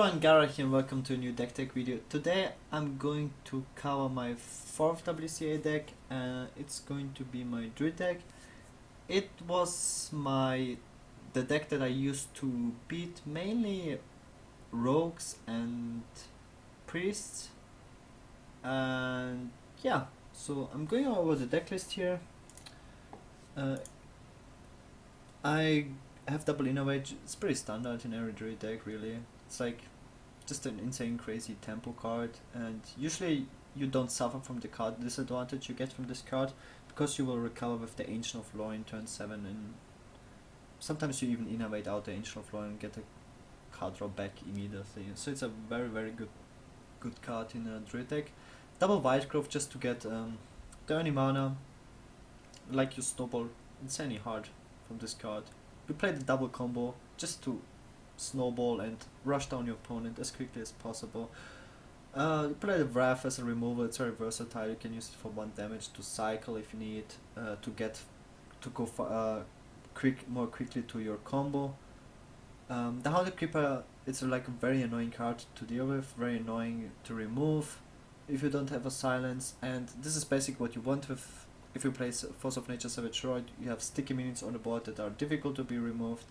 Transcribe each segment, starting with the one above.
everyone, Gaara here and welcome to a new deck tech video. Today I'm going to cover my 4th WCA deck. It's going to be my Druid deck. It was the deck that I used to beat mainly rogues and priests. And yeah, so I'm going over the deck list here. I have double innovate. It's pretty standard in every Druid deck, really. It's like just an insane crazy tempo card, and usually you don't suffer from the card disadvantage you get from this card because you will recover with the Ancient of Law in turn 7, and sometimes you even innovate out the Ancient of Law and get a card draw back immediately. So it's a very good card in a Druid deck. Double White Growth just to get the early mana, like you snowball insanely hard from this card. You play the double combo just to snowball and rush down your opponent as quickly as possible. You play the Wrath as a removal. It's very versatile. You can use it for 1 damage to cycle if you need to go more quickly to your combo. The Haunted Creeper, it's like a very annoying card to deal with, very annoying to remove if you don't have a silence, and this is basically what you want with. If you play Force of Nature Savage Roid, you have sticky minions on the board that are difficult to be removed.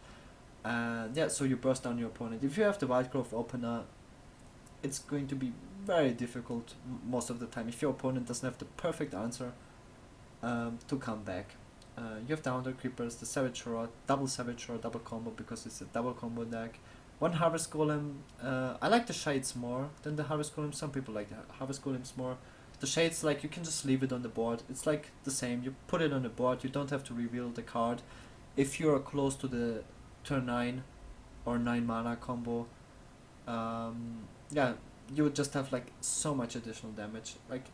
And yeah, so you burst down your opponent. If you have the White Growth Opener, it's going to be very difficult most of the time if your opponent doesn't have the perfect answer to come back. You have the Haunted Creepers, the Savage Roid, double Savage Roid, double combo because it's a double combo deck. 1 Harvest Golem. I like the Shades more than the Harvest Golem. Some people like the Harvest Golems more. The Shades, like, you can just leave it on the board. It's like the same. You put it on the board. You don't have to reveal the card. If you are close to the turn 9 or 9 mana combo, yeah, you would just have like so much additional damage. Like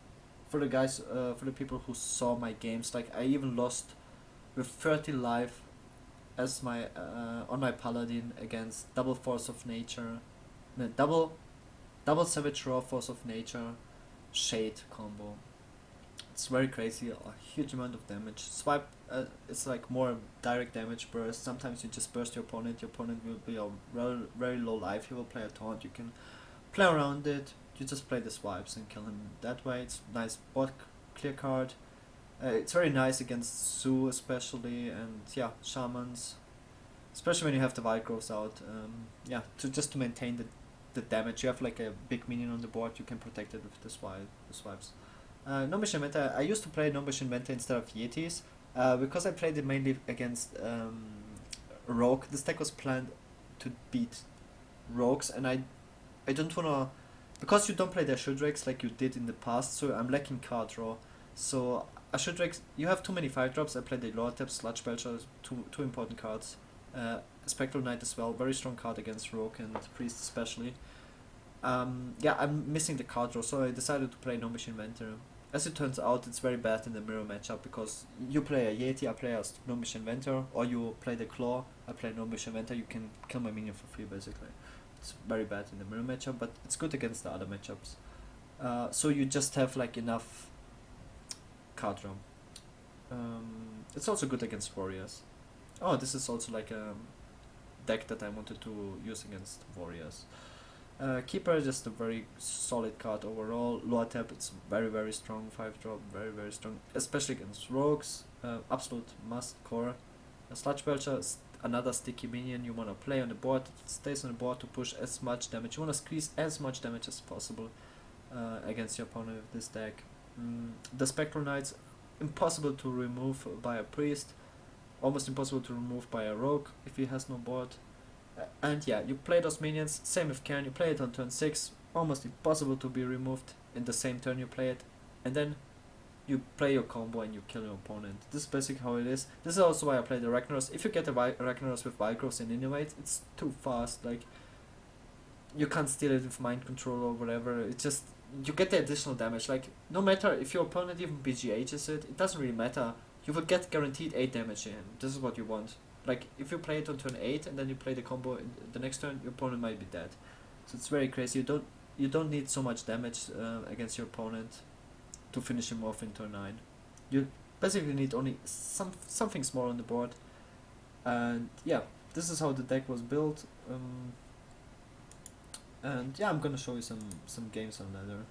for the guys, for the people who saw my games, like I even lost with 30 life as my on my Paladin against double Force of Nature, no, double Savage Raw Force of Nature, Shade combo. It's very crazy, a huge amount of damage. Swipe, it's like more direct damage burst. Sometimes you just burst your opponent will be on very low life. He will play a taunt, you can play around it, you just play the swipes and kill him that way. It's nice board clear card. It's very nice against Zoo especially, and yeah, Shamans. Especially when you have the White Growths out. Yeah, just to maintain the damage. You have like a big minion on the board, you can protect it with the swipes. No-Mission Inventor. I used to play No-Mission Inventor instead of Yetis because I played it mainly against Rogue. This deck was planned to beat Rogues, and I don't wanna, because you don't play the Ashudrakes like you did in the past, so I'm lacking card draw. So Ashudrakes, you have too many 5-drops. I played the Lord Tap, Sludge Belcher, two important cards. Spectral Knight as well, very strong card against Rogue and Priest especially. Yeah, I'm missing the card draw, so I decided to play No-Mission Inventor. As it turns out, it's very bad in the mirror matchup because you play a Yeti, I play a No-Mission Inventor, or you play the Claw, I play No-Mission Inventor, you can kill my minion for free basically. It's very bad in the mirror matchup, but it's good against the other matchups. So you just have like enough card draw. It's also good against Warriors. Oh, this is also like a deck that I wanted to use against Warriors. Keeper, just a very solid card overall. Lower Tap, it's very strong 5-drop, very strong, especially against Rogues. Absolute must core. Sludge Belcher, another sticky minion you want to play on the board. It stays on the board to push as much damage. You want to squeeze as much damage as possible against your opponent with this deck. The Spectral Knights, impossible to remove by a Priest. Almost impossible to remove by a Rogue if he has no board. And yeah, you play those minions, same with Cairn, you play it on turn 6, almost impossible to be removed in the same turn you play it, and then you play your combo and you kill your opponent. This is basically how it is. This is also why I play the Ragnaros. If you get the Ragnaros with White Growth and Innovate, it's too fast, like you can't steal it with Mind Control or whatever. It's just, you get the additional damage, like no matter if your opponent even BGHs it doesn't really matter. You will get guaranteed 8 damage in. This is what you want. Like if you play it on turn 8 and then you play the combo in the next turn, your opponent might be dead. So it's very crazy. You don't need so much damage against your opponent to finish him off in turn 9. You basically need only something small on the board. And yeah, this is how the deck was built. And yeah, I'm gonna show you some games on ladder.